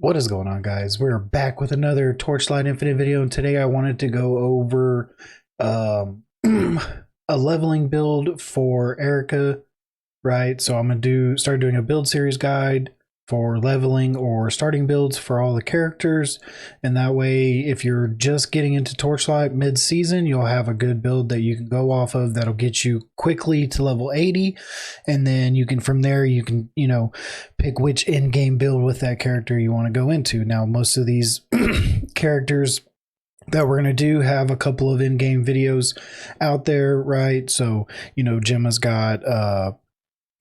What is going on, guys? We're back with another Torchlight Infinite video, and today I wanted to go over a leveling build for Erika, right? So I'm gonna start doing a build series guide for leveling or starting builds for all the characters, and that way if you're just getting into Torchlight mid-season, you'll have a good build that you can go off of that'll get you quickly to level 80, and then you can from there you can pick which in-game build with that character you want to go into. Now most of these characters that we're going to do have a couple of in-game videos out there, right? So Gemma's got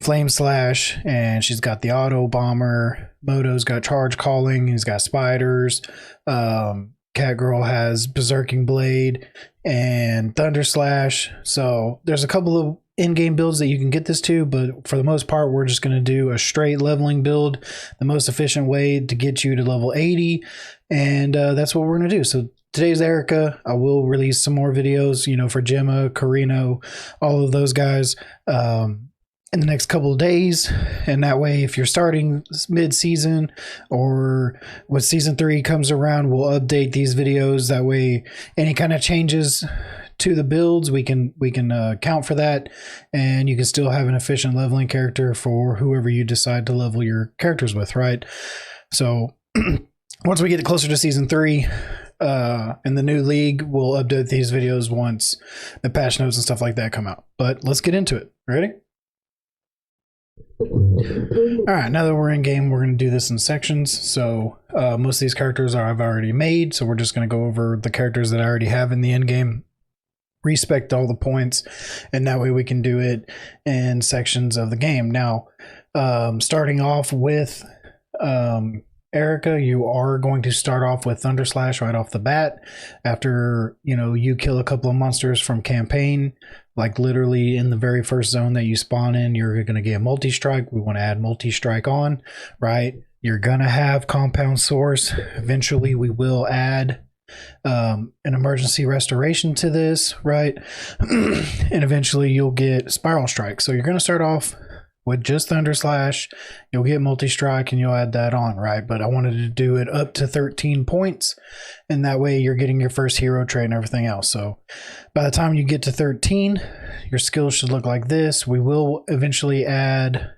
Flame Slash, and she's got the Auto Bomber. Moto's got Charge Calling. He's got Spiders. Catgirl has Berserking Blade and Thunder Slash. So there's a couple of in-game builds that you can get this to, but for the most part, we're just going to do a straight leveling build, the most efficient way to get you to level 80, and that's what we're going to do. So today's Erika. I will release some more videos, for Gemma, Carino, all of those guys. In the next couple of days, and that way if you're starting mid-season or when season 3 comes around, we'll update these videos. That way any kind of changes to the builds we can count for that, and you can still have an efficient leveling character for whoever you decide to level your characters with, right? So once we get closer to season 3 in the new league, we'll update these videos once the patch notes and stuff like that come out. But let's get into it. Ready? All right, now that we're in game, we're going to do this in sections. So most of these characters I've already made, so we're just going to go over the characters that I already have in the end game, respect all the points, and that way we can do it in sections of the game. Now, starting off with Erika, you are going to start off with Thunder Slash right off the bat. After you kill a couple of monsters from campaign, like literally in the very first zone that you spawn in, you're going to get multi-strike. We want to add multi-strike on, right? You're going to have compound source. Eventually we will add an emergency restoration to this, right? And eventually you'll get spiral strike. So you're going to start off with just Thunder Slash, you'll get multi-strike and you'll add that on, right? But I wanted to do it up to 13 points, and that way you're getting your first hero trait and everything else. So by the time you get to 13, your skills should look like this. We will eventually add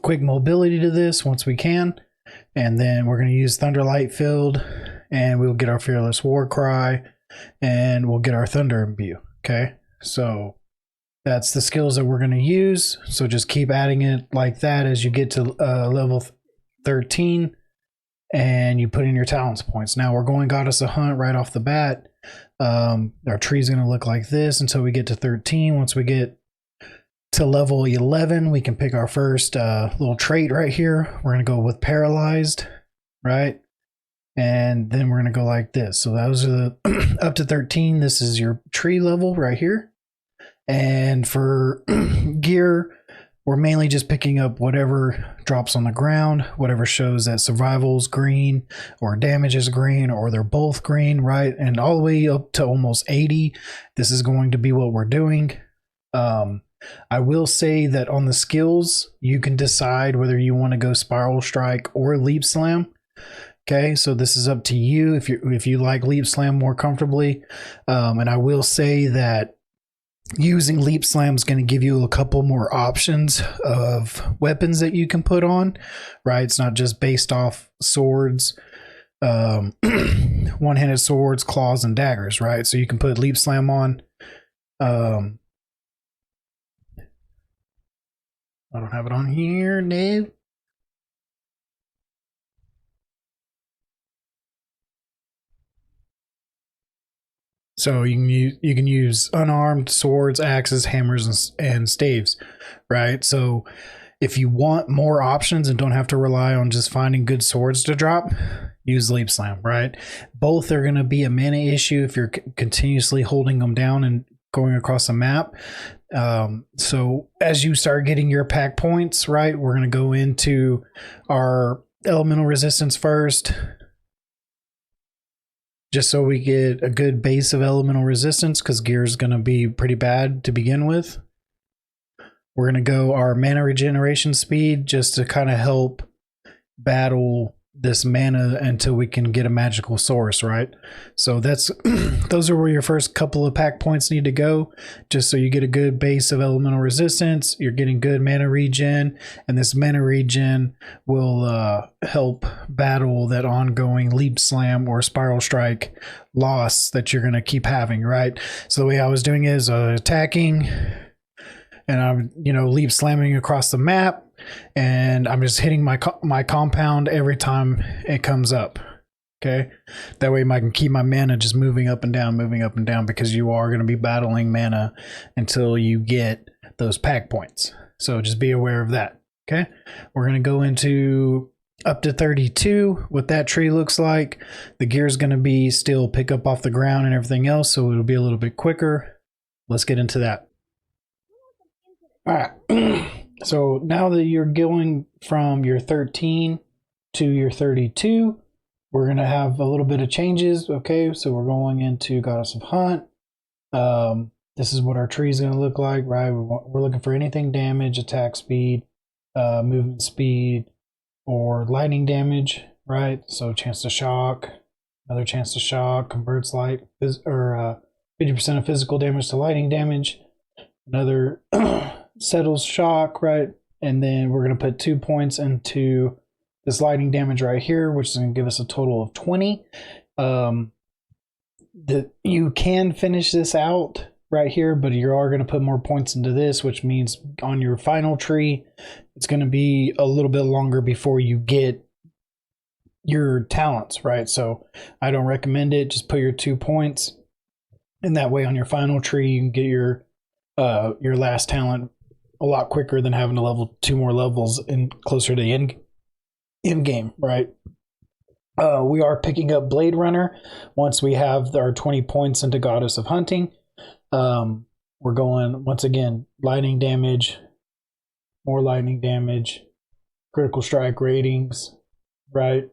quick mobility to this once we can, and then we're going to use Thunderlight Field, and we'll get our Fearless War Cry, and we'll get our Thunder Imbue. Okay, so that's the skills that we're going to use. So just keep adding it like that as you get to level 13, and you put in your talents points. Now we're going Goddess of Hunt right off the bat. Our tree's going to look like this until we get to 13. Once we get to level 11, we can pick our first little trait right here. We're going to go with Paralyzed, right? And then we're going to go like this. So those are the up to 13. This is your tree level right here. And for gear, we're mainly just picking up whatever drops on the ground, whatever shows that survival's green or damage is green, or they're both green, right? And all the way up to almost 80, this is going to be what we're doing. I will say that on the skills, you can decide whether you want to go Spiral Strike or Leap Slam. Okay, so this is up to you if you like Leap Slam more comfortably. And I will say that using Leap Slam is going to give you a couple more options of weapons that you can put on, right? It's not just based off swords, one-handed swords, claws, and daggers, right? So you can put Leap Slam on. I don't have it on here, no. So you can use unarmed swords, axes, hammers, and staves, right? So if you want more options and don't have to rely on just finding good swords to drop, use Leap Slam, right? Both are going to be a mana issue if you're continuously holding them down and going across the map. So as you start getting your pack points, right, we're going to go into our elemental resistance first, just so we get a good base of elemental resistance, because gear is going to be pretty bad to begin with. we're going to go our mana regeneration speed just to kind of help battle this mana until we can get a magical source, right? So that's those are where your first couple of pack points need to go, just so you get a good base of elemental resistance. You're getting good mana regen, and this mana regen will help battle that ongoing leap slam or spiral strike loss that you're going to keep having, right? So the way I was doing is attacking, and I'm leap slamming across the map, and I'm just hitting my compound every time it comes up. Okay, that way I can keep my mana just moving up and down, because you are going to be battling mana until you get those pack points. So just be aware of that. Okay, we're going to go into up to 32. What that tree looks like, the gear is going to be still pick up off the ground and everything else, so it'll be a little bit quicker. Let's get into that. All right. So now that you're going from your 13 to your 32, we're going to have a little bit of changes. Okay, so we're going into Goddess of Hunt. This is what our tree is going to look like, right? We're looking for anything damage, attack speed, movement speed, or lightning damage, right? So chance to shock, another chance to shock, converts light, or 50% of physical damage to lightning damage, another settles shock, right? And then we're going to put 2 points into this lightning damage right here, which is going to give us a total of 20. You can finish this out right here, but you are going to put more points into this, which means on your final tree, it's going to be a little bit longer before you get your talents, right? So I don't recommend it. Just put your 2 points, and that way on your final tree, you can get your last talent a lot quicker than having to level 2 more levels in closer to end game, right? We are picking up Blade Runner once we have our 20 points into Goddess of Hunting. We're going, once again, lightning damage, more lightning damage, critical strike ratings, right?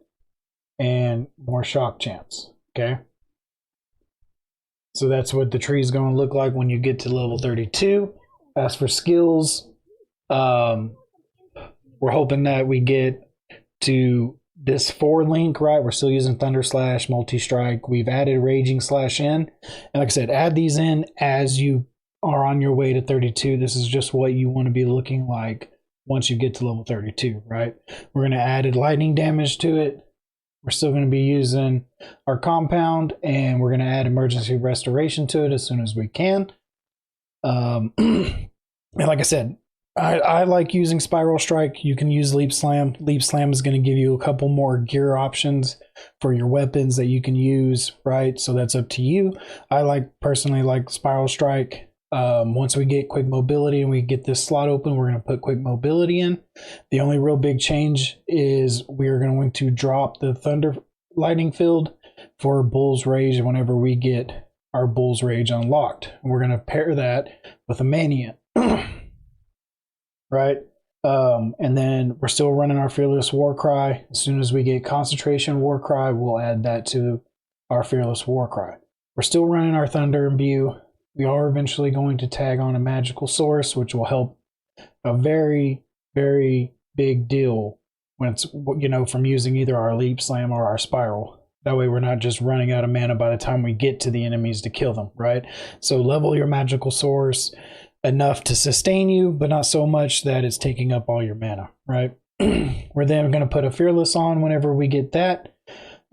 And more shock chance, okay? So that's what the tree is going to look like when you get to level 32. As for skills, we're hoping that we get to this 4 link, right? We're still using Thunder Slash, Multi Strike. We've added Raging Slash in. And like I said, add these in as you are on your way to 32. This is just what you want to be looking like once you get to level 32, right? We're going to add lightning damage to it. We're still going to be using our compound, and we're going to add emergency restoration to it as soon as we can. And like I said, I like using Spiral Strike. You can use Leap Slam. Leap Slam is going to give you a couple more gear options for your weapons that you can use, right? So that's up to you. I personally like Spiral Strike. Once we get quick mobility and we get this slot open, we're going to put quick mobility in. The only real big change is we're going to drop the Thunder Lightning Field for Bull's Rage whenever we get our Bull's Rage unlocked. And we're going to pair that with a Mania. Right? And then we're still running our Fearless Warcry. As soon as we get Concentration Warcry, we'll add that to our Fearless Warcry. We're still running our Thunder Imbue. We are eventually going to tag on a magical source, which will help a very, very big deal when it's, from using either our Leap Slam or our Spiral. That way we're not just running out of mana by the time we get to the enemies to kill them, right? So level your magical source enough to sustain you, but not so much that it's taking up all your mana, right? We're then going to put a Fearless on whenever we get that.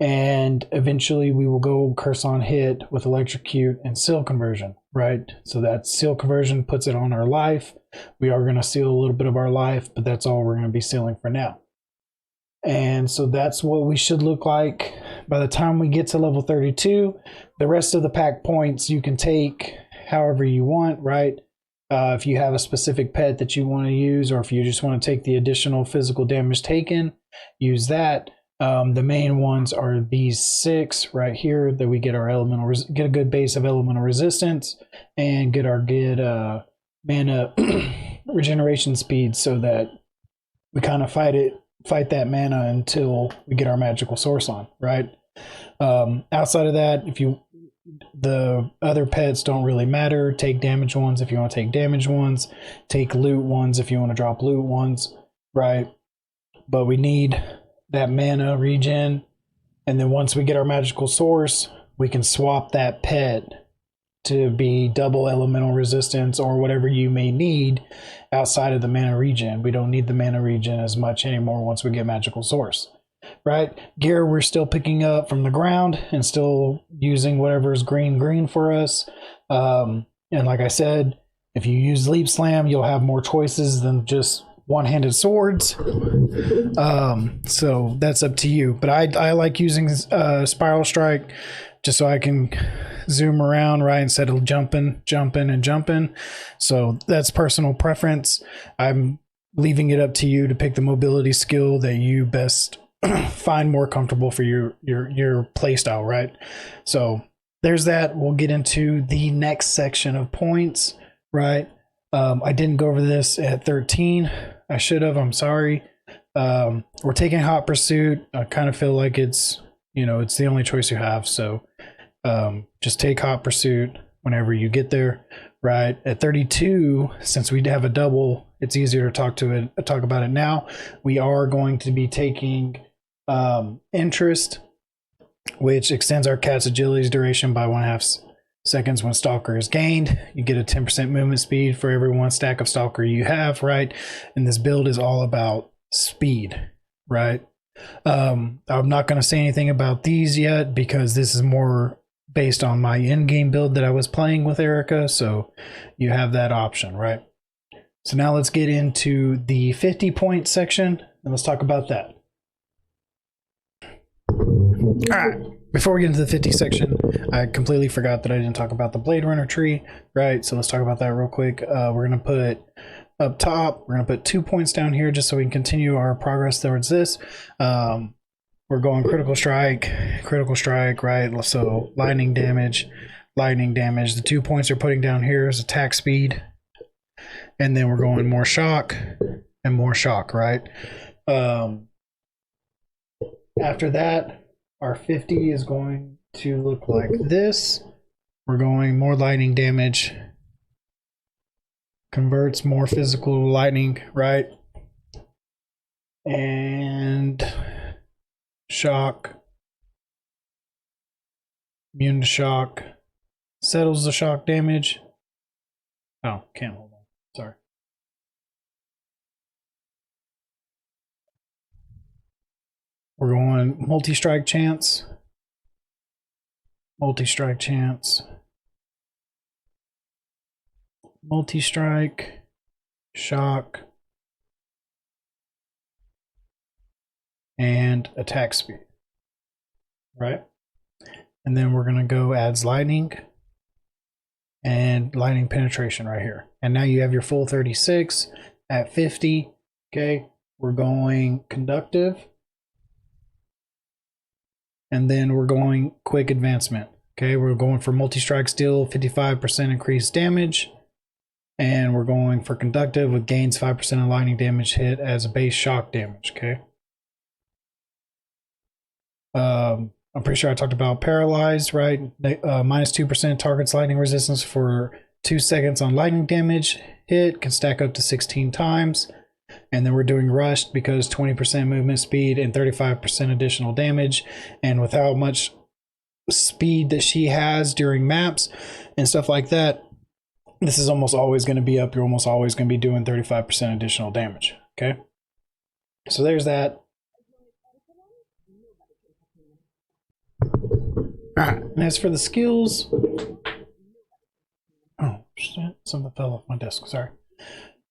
And eventually we will go Curse on Hit with Electrocute and Seal Conversion, right? So that Seal Conversion puts it on our life. We are going to seal a little bit of our life, but that's all we're going to be sealing for now. And so that's what we should look like by the time we get to level 32. The rest of the pack points you can take however you want, right? If you have a specific pet that you want to use, or if you just want to take the additional physical damage taken, use that. The main ones are these 6 right here that we get our get a good base of elemental resistance and get our good mana regeneration speed, so that we kind of fight that mana until we get our magical source on, right? Outside of that, if you the other pets don't really matter. Take damage ones if you want to take damage ones. Take loot ones if you want to drop loot ones, right? But we need that mana regen. And then once we get our magical source, we can swap that pet to be double elemental resistance or whatever you may need outside of the mana regen. We don't need the mana regen as much anymore once we get magical source, right? Gear we're still picking up from the ground and still using whatever's green for us. And like I said, if you use Leap Slam, you'll have more choices than just one-handed swords. So that's up to you. But I like using Spiral Strike just so I can zoom around, right, instead of jumping. So that's personal preference. I'm leaving it up to you to pick the mobility skill that you best find more comfortable for your play style, right? So there's that. We'll get into the next section of points, right? I didn't go over this at 13. I should have. I'm sorry. We're taking Hot Pursuit. I kind of feel like it's the only choice you have. So just take Hot Pursuit whenever you get there, right? At 32, since we have a double, it's easier to talk about it now. We are going to be taking Interest, which extends our cat's agility's duration by 1/2 seconds when Stalker is gained. You get a 10% movement speed for every one stack of Stalker you have, right? And this build is all about speed, right? I'm not going to say anything about these yet because this is more based on my in-game build that I was playing with Erika, so you have that option, right? So now let's get into the 50-point section and let's talk about that. All right, before we get into the 50 section, I completely forgot that I didn't talk about the Blade Runner tree, right? So let's talk about that real quick. We're going to put up top, we're going to put 2 points down here just so we can continue our progress towards this. We're going critical strike, right? So lightning damage. The 2 points we're putting down here is attack speed. And then we're going more shock and more shock, right? After that, our 50 is going to look like this. We're going more lightning damage. Converts more physical lightning, right? And shock. Immune to shock. Settles the shock damage. Oh, can't hold on. Sorry. We're going multi-strike chance. Multi-strike, shock, and attack speed, right? And then we're going to go adds lightning and lightning penetration right here. And now you have your full 36 at 50. Okay, we're going conductive. And then we're going quick advancement. Okay, we're going for multi-strike steel, 55% increased damage. And we're going for conductive with gains 5% of lightning damage hit as a base shock damage. Okay. I'm pretty sure I talked about paralyzed, right? Minus 2% target's lightning resistance for 2 seconds on lightning damage hit, can stack up to 16 times. And then we're doing rushed because 20% movement speed and 35% additional damage. And with how much speed that she has during maps and stuff like that, this is almost always going to be up. You're almost always going to be doing 35% additional damage. Okay. So there's that. All right. And as for the skills, oh shit, something fell off my desk. Sorry.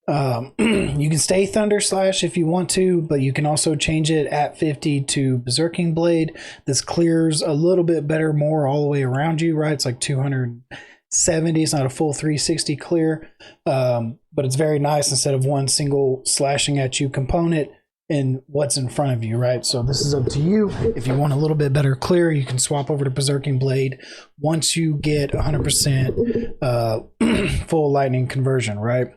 You can stay Thunder Slash if you want to, but you can also change it at 50 to Berserking Blade. This clears a little bit better, more all the way around you, right? It's like 270. It's not a full 360 clear, but it's very nice instead of one single slashing at you component and what's in front of you, right? So this is up to you. If you want a little bit better clear, you can swap over to Berserking Blade once you get 100% full lightning conversion, right?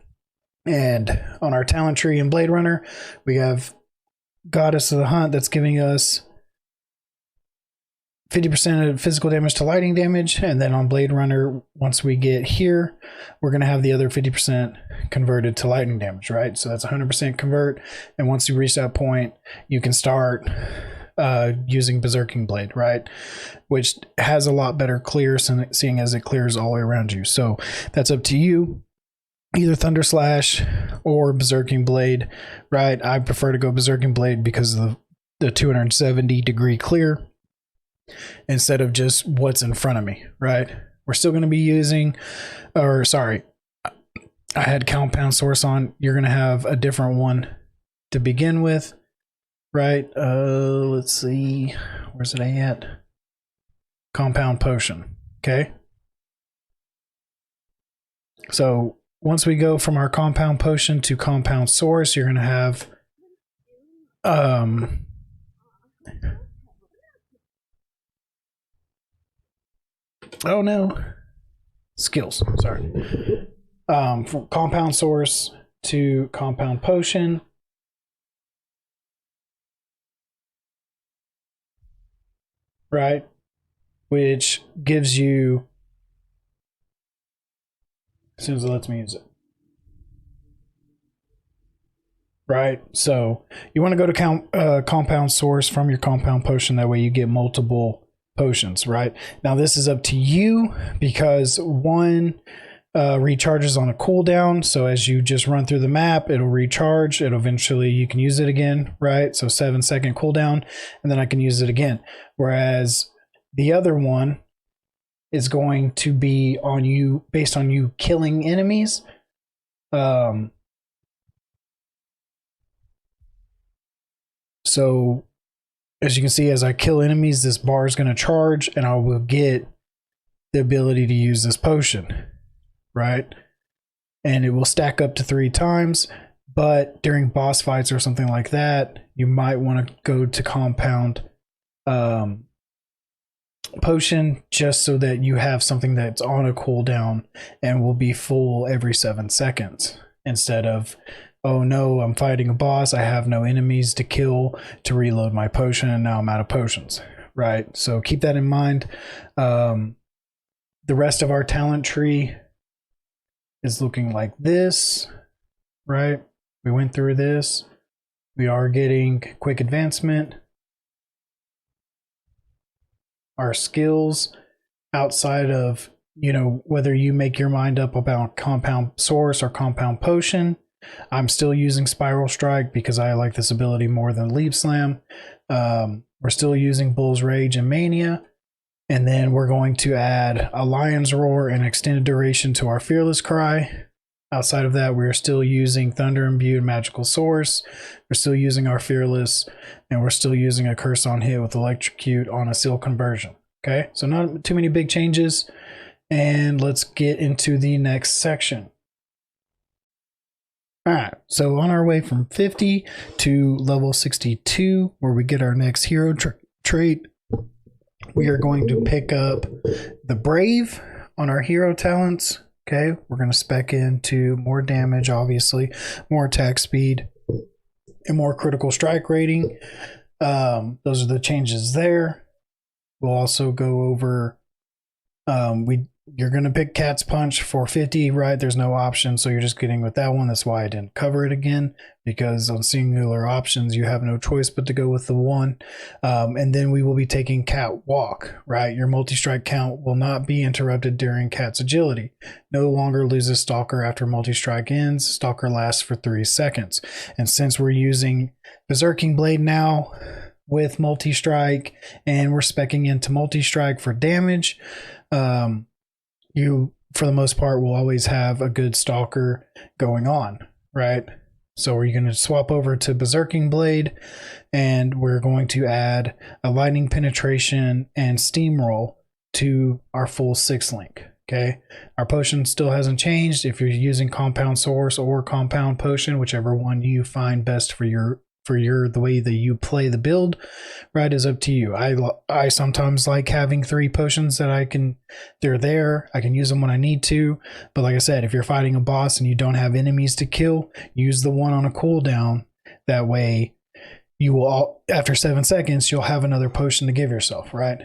And on our talent tree in Blade Runner, we have Goddess of the Hunt that's giving us 50% of physical damage to lightning damage, and then on Blade Runner, once we get here, we're going to have the other 50% converted to lightning damage, right? So that's 100% convert, and once you reach that point, you can start using Berserking Blade, right? Which has a lot better clear, seeing as it clears all the way around you. So that's up to you. Either Thunder Slash or Berserking Blade, right? I prefer to go Berserking Blade because of the 270-degree clear instead of just what's in front of me, right? We're still going to be using, or sorry, I had Compound Source on. You're going to have a different one to begin with, right? Let's see, where's it at? Compound Potion, okay? So once we go from our Compound Potion to Compound Source, you're going to have oh no, skills, sorry. From Compound Source to Compound Potion, right, which gives you, as soon as it lets me use it, right? So you want to go to Compound Source from your Compound Potion. That way you get multiple potions, right? Now this is up to you because one recharges on a cooldown. So as you just run through the map, it'll recharge. It'll eventually, you can use it again, right? So 7-second cooldown, and then I can use it again. Whereas the other one is going to be on you, based on you killing enemies. So as you can see, as I kill enemies, this bar is going to charge and I will get the ability to use this potion, right? And it will stack up to 3 times, but during boss fights or something like that, you might want to go to Compound Potion just so that you have something that's on a cooldown and will be full every 7 seconds instead of, oh no, I'm fighting a boss, I have no enemies to kill to reload my potion and now I'm out of potions, right? So keep that in mind. The rest of our talent tree is looking like this, right? We went through this. We are getting quick advancement. Our skills outside of, you know, whether you make your mind up about Compound Source or Compound Potion, I'm still using Spiral Strike because I like this ability more than Leap Slam. We're still using Bull's Rage and Mania. And then we're going to add a Lion's Roar and extended duration to our Fearless Cry. Outside of that, we're still using Thunder Imbued Magical Source. We're still using our Fearless, and we're still using a Curse on Hit with Electrocute on a Seal Conversion. Okay, so not too many big changes. And let's get into the next section. All right, so on our way from 50 to level 62, where we get our next hero trait, we are going to pick up the Brave on our hero talents. Okay, we're going to spec into more damage, obviously, more attack speed, and more critical strike rating. Those are the changes there. We'll also go over, you're going to pick Cat's Punch for 50, right? There's no option, so you're just getting with that one. That's why I didn't cover it again, because on singular options, you have no choice but to go with the one. And then we will be taking Cat Walk, right? Your multi-strike count will not be interrupted during Cat's agility. No longer loses Stalker after multi-strike ends. Stalker lasts for 3 seconds. And since we're using Berserking Blade now with multi-strike, and we're speccing into multi-strike for damage, you, for the most part, will always have a good Stalker going on, right? So we're going to swap over to Berserking Blade, and we're going to add a Lightning Penetration and Steamroll to our full 6-link, okay? Our potion still hasn't changed. If you're using Compound Source or Compound Potion, whichever one you find best for the way that you play the build, right, is up to you. I sometimes like having 3 potions that I can use them when I need to, but like I said, if you're fighting a boss and you don't have enemies to kill, use the one on a cooldown. That way you will after 7 seconds, you'll have another potion to give yourself, right?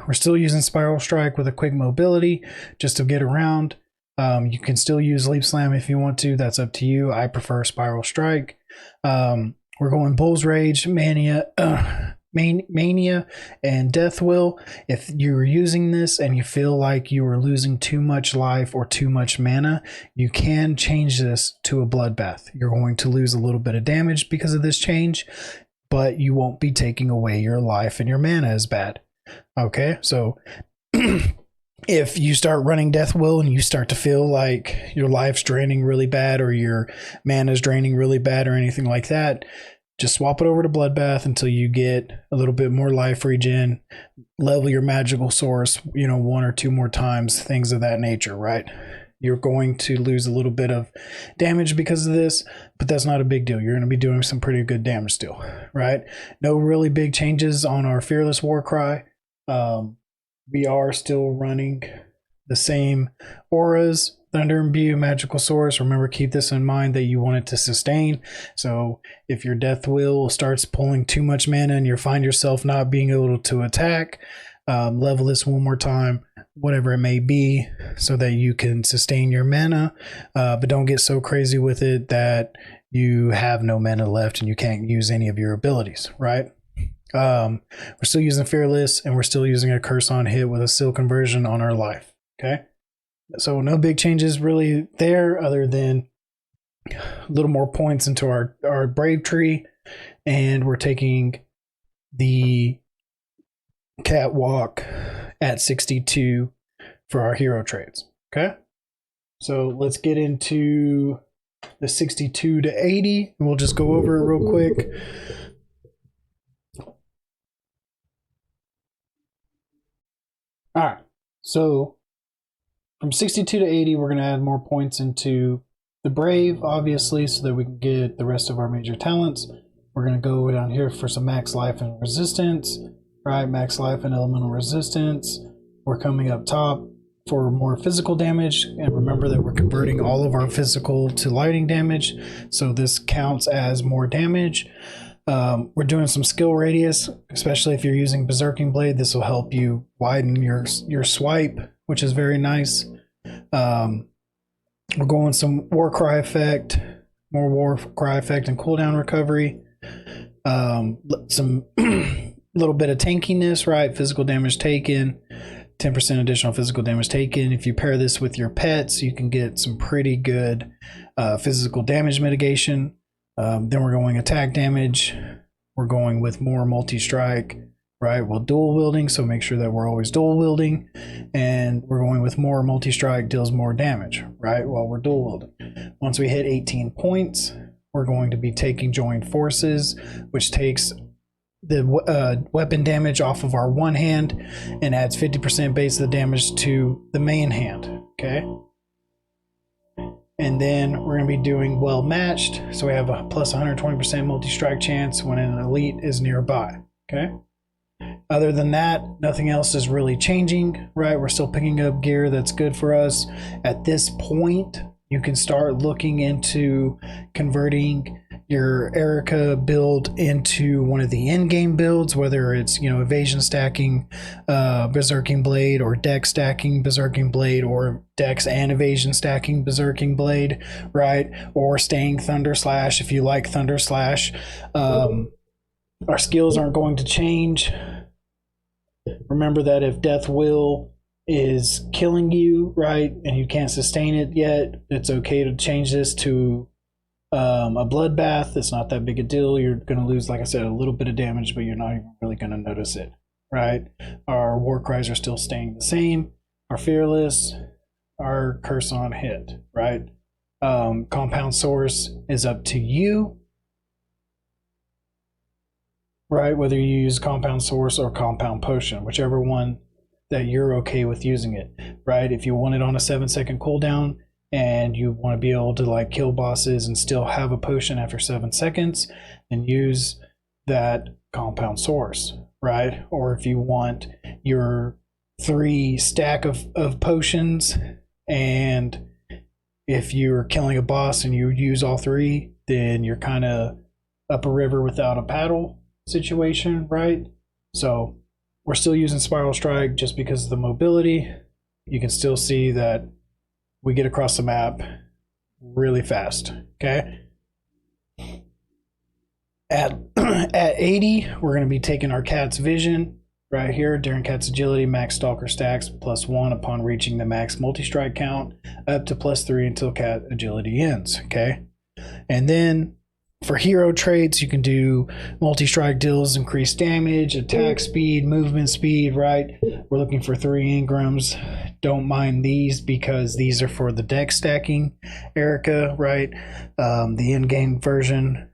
We're still using Spiral Strike with a quick mobility just to get around. You can still use Leap Slam if you want to. That's up to you. I prefer Spiral Strike. We're going Bull's Rage, Mania, and Death Will. If you're using this and you feel like you are losing too much life or too much mana, you can change this to a Bloodbath. You're going to lose a little bit of damage because of this change, but you won't be taking away your life and your mana as bad. Okay, so if you start running Death Will and you start to feel like your life's draining really bad or your mana's draining really bad or anything like that, just swap it over to Bloodbath until you get a little bit more life regen, level your magical source, 1 or 2 more times, things of that nature, right? You're going to lose a little bit of damage because of this, but that's not a big deal. You're going to be doing some pretty good damage still, right? No really big changes on our Fearless Warcry. We are still running the same auras, Thunder Imbue, Magical Source. Remember, keep this in mind that you want it to sustain. So if your Death Will starts pulling too much mana and you find yourself not being able to attack, level this 1 more time, whatever it may be, so that you can sustain your mana, but don't get so crazy with it that you have no mana left and you can't use any of your abilities, right? We're still using Fearless, and we're still using a Curse on Hit with a Seal Conversion on our life. Okay, so no big changes really there, other than a little more points into our Brave Tree, and we're taking the Catwalk at 62 for our hero trades. Okay, so let's get into the 62 to 80, and we'll just go over it real quick. All right, so from 62 to 80, we're going to add more points into the Brave, obviously, so that we can get the rest of our major talents. We're going to go down here for some max life and resistance, right? Max life and elemental resistance. We're coming up top for more physical damage, and remember that we're converting all of our physical to lightning damage, so this counts as more damage. We're doing some skill radius, especially if you're using Berserking Blade. This will help you widen your swipe, which is very nice. We're going some Warcry effect, more Warcry effect and cooldown recovery. Some little bit of tankiness, right? Physical damage taken, 10% additional physical damage taken. If you pair this with your pets, you can get some pretty good physical damage mitigation. Then we're going attack damage. We're going with more multi-strike, right? Well, dual wielding, so make sure that we're always dual wielding. And we're going with more multi-strike, deals more damage, right? While we're dual wielding. Once we hit 18 points, we're going to be taking Joined Forces, which takes the weapon damage off of our one hand and adds 50% base of the damage to the main hand, okay? And then we're going to be doing Well Matched, so we have a plus 120% multi-strike chance when an elite is nearby, okay? Other than that, nothing else is really changing, right? We're still picking up gear that's good for us. At this point, you can start looking into converting your Erika build into one of the in-game builds, whether it's, evasion stacking Berserking Blade, or dex stacking Berserking Blade, or dex and evasion stacking Berserking Blade, right? Or staying Thunder Slash if you like Thunder Slash. Our skills aren't going to change. Remember that if Death Will is killing you, right, and you can't sustain it yet, it's okay to change this to a Bloodbath. It's not that big a deal. You're going to lose, like I said, a little bit of damage, but you're not even really going to notice it, right? Our War Cries are still staying the same. Our Fearless, our Curse on Hit, right? Compound Source is up to you, right? Whether you use Compound Source or Compound Potion, whichever one that you're okay with using it, right? If you want it on a 7-second cooldown, and you want to be able to kill bosses and still have a potion after 7 seconds, then use that Compound Source, right? Or if you want your 3 stack of potions, and if you're killing a boss and you use all 3, then you're kind of up a river without a paddle, situation, right? So we're still using Spiral Strike just because of the mobility. You can still see that we get across the map really fast, okay? At 80, we're going to be taking our cat's vision right here. During cat's agility, max stalker stacks +1 upon reaching the max multi-strike count, up to +3 until cat agility ends, okay? And then for hero traits, you can do multi-strike deals increased damage, attack speed, movement speed, right? We're looking for 3 engrams. Don't mind these because these are for the deck stacking Erika, right? The in-game version.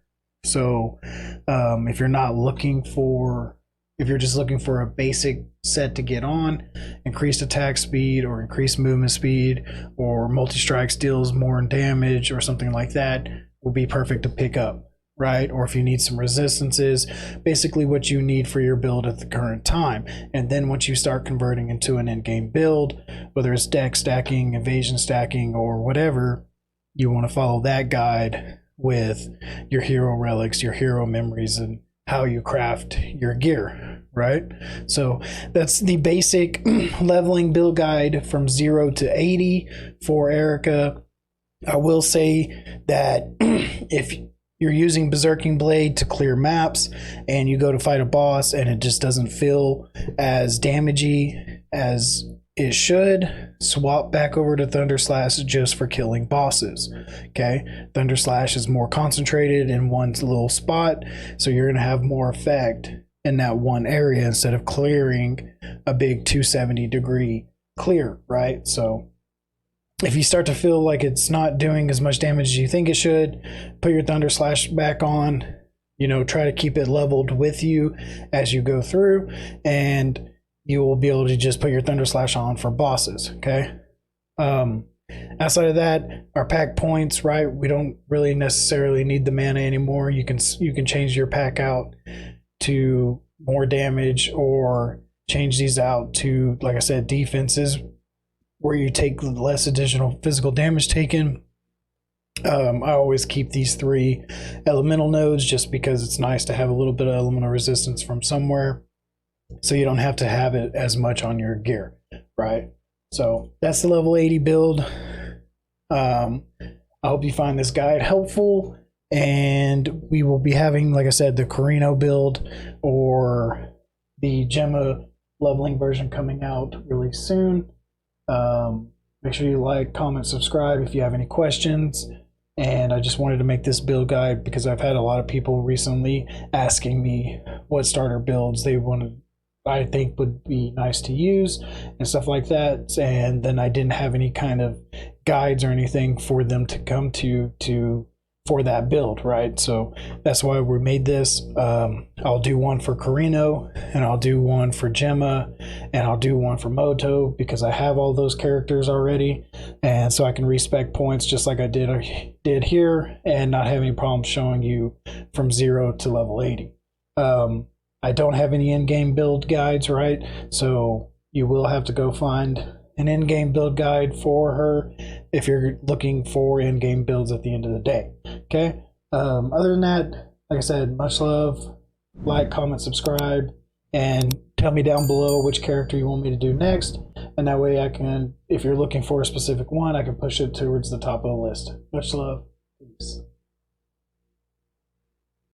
So if you're not looking for, if you're just looking for a basic set to get on, increased attack speed or increased movement speed or multi-strikes deals more damage or something like that, will be perfect to pick up, right? Or if you need some resistances, basically what you need for your build at the current time. And then once you start converting into an in-game build, whether it's deck stacking, evasion stacking, or whatever, you want to follow that guide with your hero relics, your hero memories, and how you craft your gear, right? So that's the basic leveling build guide from 0 to 80 for Erika. I will say that if you're using Berserking Blade to clear maps and you go to fight a boss and it just doesn't feel as damagey as it should, swap back over to Thunder Slash just for killing bosses. Okay, Thunder Slash is more concentrated in one little spot, so you're going to have more effect in that one area instead of clearing a big 270-degree clear, right? So if you start to feel like it's not doing as much damage as you think it should, put your Thunder Slash back on. You know, try to keep it leveled with you as you go through, and you will be able to just put your Thunder Slash on for bosses, okay? Outside of that, our pack points, right? We don't really necessarily need the mana anymore. You can change your pack out to more damage or change these out to, like I said, defenses, where you take less additional physical damage taken. I always keep these 3 elemental nodes just because it's nice to have a little bit of elemental resistance from somewhere, so you don't have to have it as much on your gear, right? So that's the level 80 build. I hope you find this guide helpful, and we will be having, like I said, the Carino build or the Gemma leveling version coming out really soon. Make sure you like, comment, subscribe if you have any questions. And I just wanted to make this build guide because I've had a lot of people recently asking me what starter builds they wanted, I think would be nice to use and stuff like that. And then I didn't have any kind of guides or anything for them to come to for that build, right? So that's why we made this. I'll do one for Carino, and I'll do one for Gemma, and I'll do one for Moto because I have all those characters already, and so I can respec points just like I did here and not have any problems showing you from 0 to level 80. I don't have any in-game build guides, right? So you will have to go find an in-game build guide for her if you're looking for in-game builds at the end of the day. Okay, other than that, like I said, much love. Like, comment, subscribe, and tell me down below which character you want me to do next, and that way I can, if you're looking for a specific one, I can push it towards the top of the list. Much love. Peace.